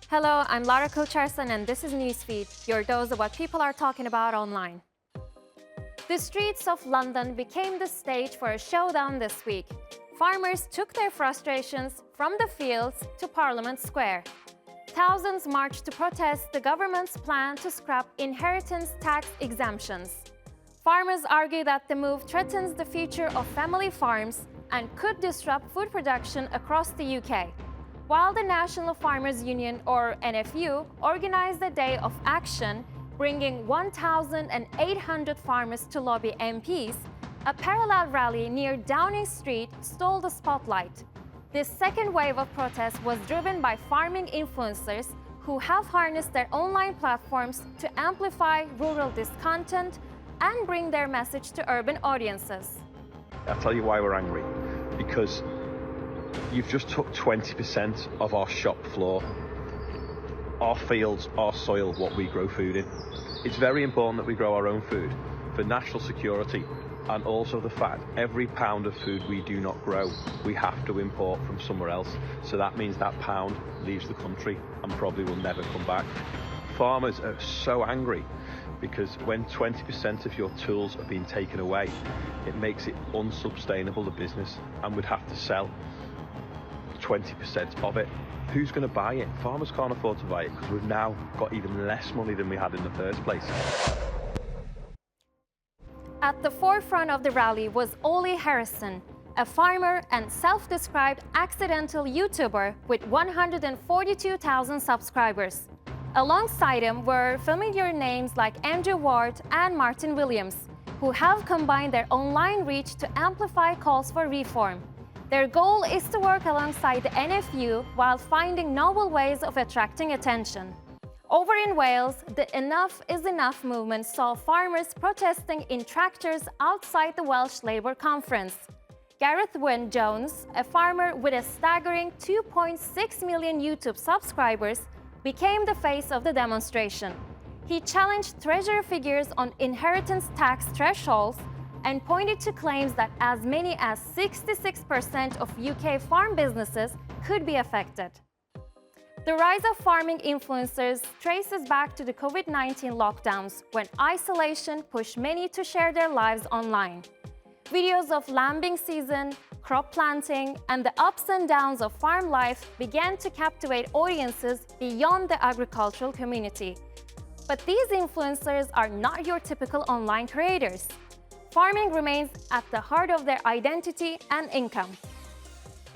Hello, I'm Lara Kocharsan and this is Newsfeed, your dose of what people are talking about online. The streets of London became the stage for a showdown this week. Farmers took their frustrations from the fields to Parliament Square. Thousands marched to protest the government's plan to scrap inheritance tax exemptions. Farmers argue that the move threatens the future of family farms and could disrupt food production across the UK. While the National Farmers Union, or NFU, organized a day of action, bringing 1,800 farmers to lobby MPs, a parallel rally near Downing Street stole the spotlight. This second wave of protest was driven by farming influencers who have harnessed their online platforms to amplify rural discontent and bring their message to urban audiences. I'll tell you why we're angry. Because you've just took 20% of our shop floor, our fields, our soil, what we grow food in. It's very important that we grow our own food for national security, and also the fact every pound of food we do not grow, we have to import from somewhere else. So that means that pound leaves the country and probably will never come back. Farmers are so angry because when 20% of your tools are being taken away, it makes it unsustainable, the business, and we'd have to sell 20% of it. Who's going to buy it? Farmers can't afford to buy it because we've now got even less money than we had in the first place. At the forefront of the rally was Ollie Harrison, a farmer and self-described accidental YouTuber with 142,000 subscribers. Alongside him were familiar names like Andrew Ward and Martin Williams, who have combined their online reach to amplify calls for reform. Their goal is to work alongside the NFU while finding novel ways of attracting attention. Over in Wales, the Enough is Enough movement saw farmers protesting in tractors outside the Welsh Labour Conference. Gareth Wyn Jones, a farmer with a staggering 2.6 million YouTube subscribers, became the face of the demonstration. He challenged Treasury figures on inheritance tax thresholds and pointed to claims that as many as 66% of UK farm businesses could be affected. The rise of farming influencers traces back to the COVID-19 lockdowns, when isolation pushed many to share their lives online. Videos of lambing season, crop planting, and the ups and downs of farm life began to captivate audiences beyond the agricultural community. But these influencers are not your typical online creators. Farming remains at the heart of their identity and income.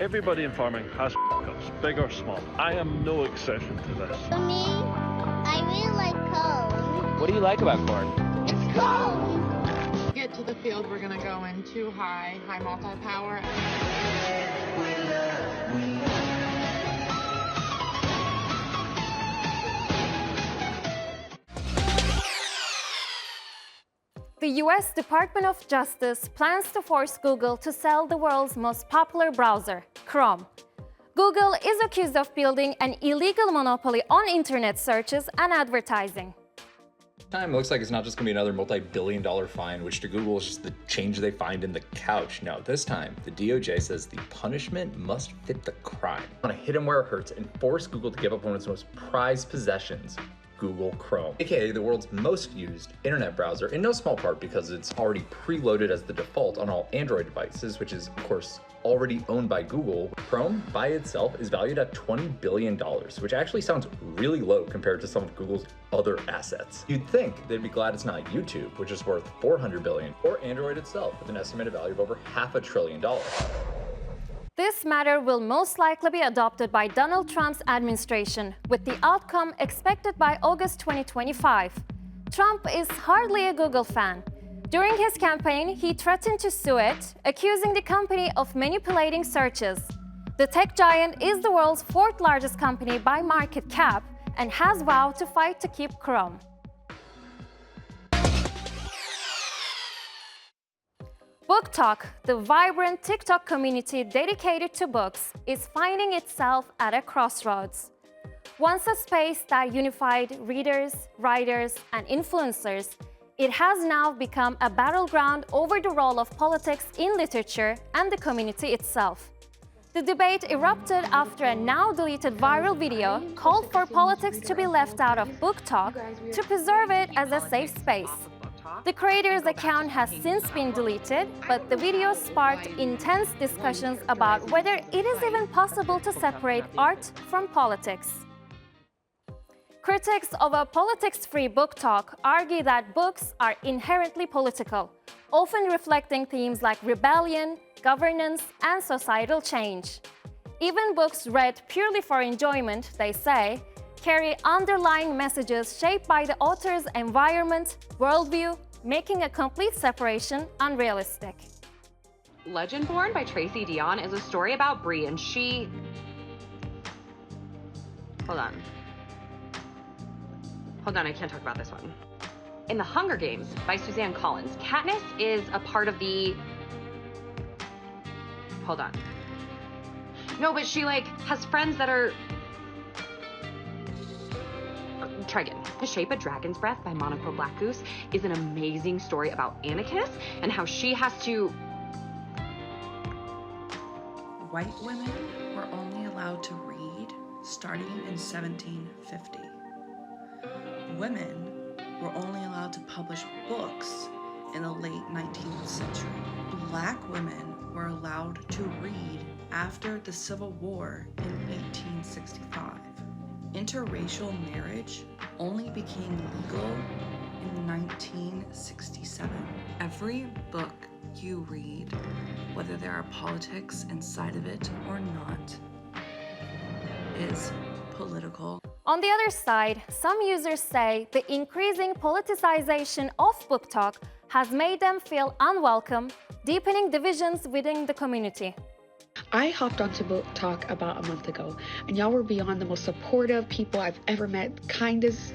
Everybody in farming has cuts, big or small. I am no exception to this. For me, I really like corn. What do you like about corn? It's cold. Get to the field, we're gonna go in too high multi-power. The US Department of Justice plans to force Google to sell the world's most popular browser, Chrome. Google is accused of building an illegal monopoly on internet searches and advertising. Time looks like it's not just going to be another multi-billion-dollar fine, which to Google is just the change they find in the couch. No, this time, the DOJ says the punishment must fit the crime. I want to hit him where it hurts and force Google to give up one of its most prized possessions, Google Chrome, aka the world's most used internet browser, in no small part because it's already preloaded as the default on all Android devices, which is, of course, already owned by Google. Chrome by itself is valued at $20 billion, which actually sounds really low compared to some of Google's other assets. You'd think they'd be glad it's not YouTube, which is worth $400 billion, or Android itself with an estimated value of over $500 billion. This matter will most likely be adopted by Donald Trump's administration, with the outcome expected by August 2025. Trump is hardly a Google fan. During his campaign, he threatened to sue it, accusing the company of manipulating searches. The tech giant is the world's fourth largest company by market cap and has vowed to fight to keep Chrome. BookTok, the vibrant TikTok community dedicated to books, is finding itself at a crossroads. Once a space that unified readers, writers, and influencers, it has now become a battleground over the role of politics in literature and the community itself. The debate erupted after a now-deleted viral video called for politics to be left out of BookTok to preserve it as a safe space. The creator's account has since been deleted, but the video sparked intense discussions about whether it is even possible to separate art from politics. Critics of a politics-free BookTok argue that books are inherently political, often reflecting themes like rebellion, governance, and societal change. Even books read purely for enjoyment, they say, carry underlying messages shaped by the author's environment, worldview, making a complete separation unrealistic. Legendborn by Tracy Dion is a story about Bree, and she... Hold on, I can't talk about this one. In The Hunger Games by Suzanne Collins, Katniss is a part of the... Hold on. No, but she, has friends that are... Try again. The Shape of Dragon's Breath by Monaco Blackgoose is an amazing story about Anarchis and how she has to... White women were only allowed to read starting in 1750. Women were only allowed to publish books in the late 19th century. Black women were allowed to read after the Civil War in 1865. Interracial marriage only became legal in 1967. Every book you read, whether there are politics inside of it or not, is political. On the other side, some users say the increasing politicization of BookTok has made them feel unwelcome, deepening divisions within the community. I hopped onto BookTok about a month ago, and y'all were beyond the most supportive people I've ever met, kindest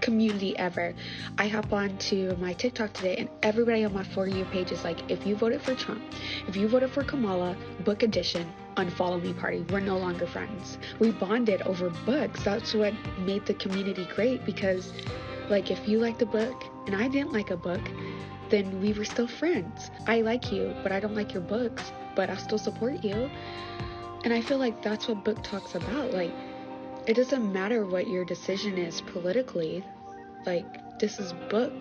community ever. I hop onto my TikTok today, and everybody on my For You page is like, if you voted for Trump, if you voted for Kamala, book edition, unfollow me party. We're no longer friends. We bonded over books. That's what made the community great, because if you liked a book and I didn't like a book, then we were still friends. I like you, but I don't like your books, but I still support you. And I feel like that's what BookTok's about. It doesn't matter what your decision is politically. This is book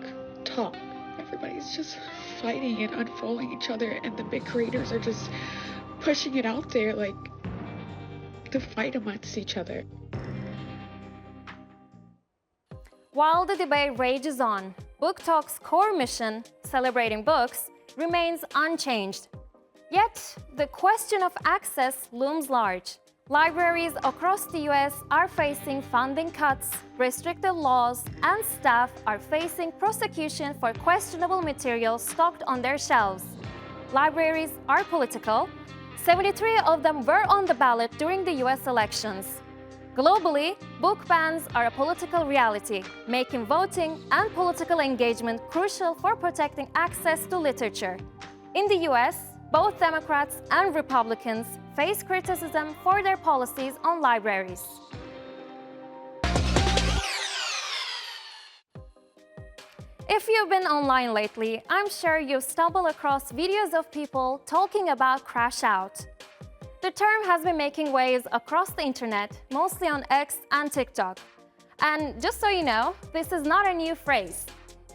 talk. Everybody's just fighting and unfollowing each other, and the big creators are just pushing it out there to fight amongst each other. While the debate rages on, BookTok's core mission, celebrating books, remains unchanged. Yet, the question of access looms large. Libraries across the US are facing funding cuts, restrictive laws, and staff are facing prosecution for questionable material stocked on their shelves. Libraries are political. 73 of them were on the ballot during the US elections. Globally, book bans are a political reality, making voting and political engagement crucial for protecting access to literature. In the US, both Democrats and Republicans face criticism for their policies on libraries. If you've been online lately, I'm sure you've stumbled across videos of people talking about crash out. The term has been making waves across the internet, mostly on X and TikTok. And just so you know, this is not a new phrase.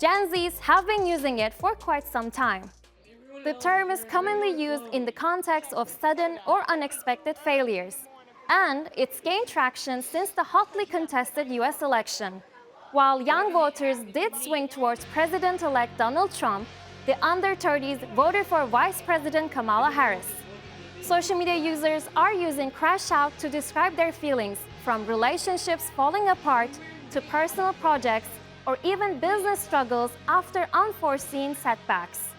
Gen Zs have been using it for quite some time. The term is commonly used in the context of sudden or unexpected failures, and it's gained traction since the hotly contested US election. While young voters did swing towards President-elect Donald Trump, the under-30s voted for Vice President Kamala Harris. Social media users are using crash out to describe their feelings, from relationships falling apart to personal projects or even business struggles after unforeseen setbacks.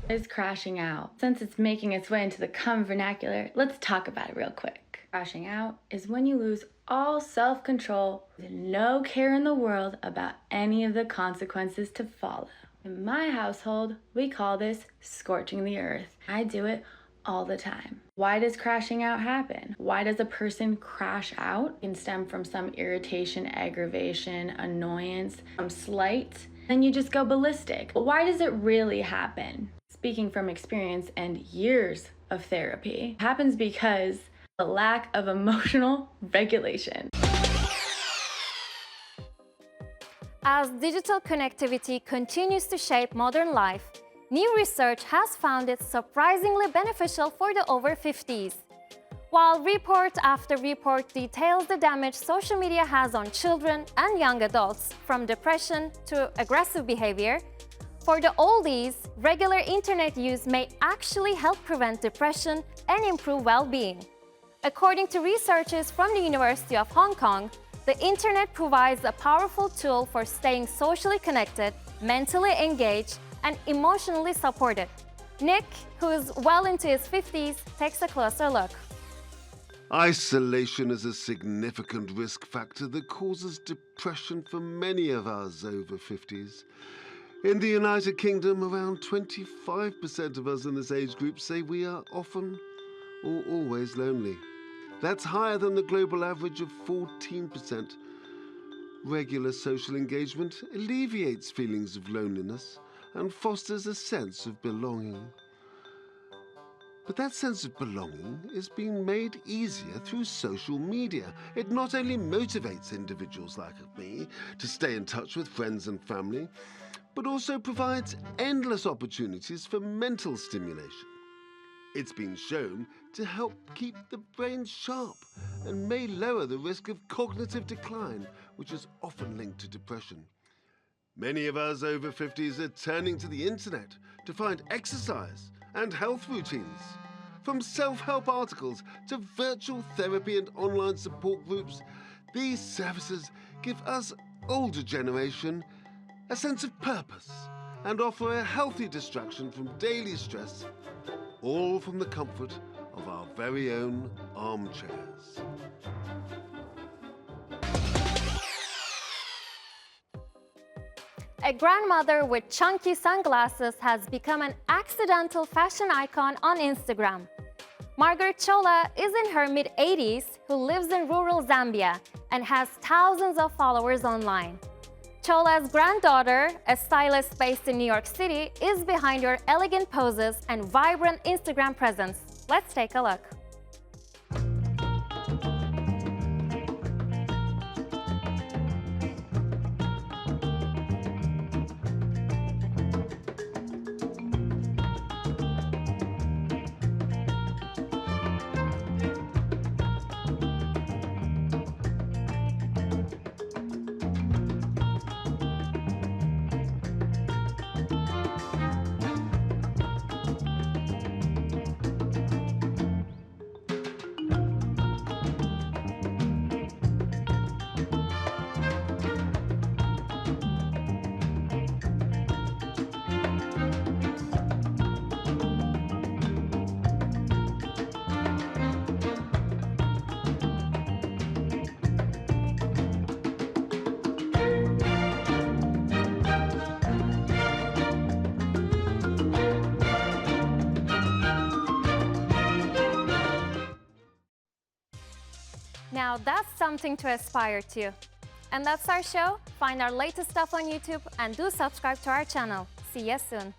Is crashing out. Since it's making its way into the common vernacular, let's talk about it real quick. Crashing out is when you lose all self-control with no care in the world about any of the consequences to follow. In my household, we call this scorching the earth. I do it all the time. Why does crashing out happen? Why does a person crash out? It can stem from some irritation, aggravation, annoyance, some slight. Then you just go ballistic. But why does it really happen? Speaking from experience and years of therapy. It happens because of a lack of emotional regulation. As digital connectivity continues to shape modern life, new research has found it surprisingly beneficial for the over 50s. While report after report details the damage social media has on children and young adults, from depression to aggressive behavior, for the oldies, regular internet use may actually help prevent depression and improve well-being. According to researchers from the University of Hong Kong, the internet provides a powerful tool for staying socially connected, mentally engaged, and emotionally supported. Nick, who is well into his 50s, takes a closer look. Isolation is a significant risk factor that causes depression for many of us over 50s. In the United Kingdom, around 25% of us in this age group say we are often or always lonely. That's higher than the global average of 14%. Regular social engagement alleviates feelings of loneliness and fosters a sense of belonging. But that sense of belonging is being made easier through social media. It not only motivates individuals like me to stay in touch with friends and family, but also provides endless opportunities for mental stimulation. It's been shown to help keep the brain sharp and may lower the risk of cognitive decline, which is often linked to depression. Many of us over 50s are turning to the internet to find exercise and health routines. From self-help articles to virtual therapy and online support groups, these services give us older generation a sense of purpose and offer a healthy distraction from daily stress, all from the comfort of our very own armchairs. A grandmother with chunky sunglasses has become an accidental fashion icon on Instagram. Margaret Chola is in her mid-80s who lives in rural Zambia and has thousands of followers online. Chola's granddaughter, a stylist based in New York City, is behind her elegant poses and vibrant Instagram presence. Let's take a look. Now that's something to aspire to. And that's our show. Find our latest stuff on YouTube and do subscribe to our channel. See you soon.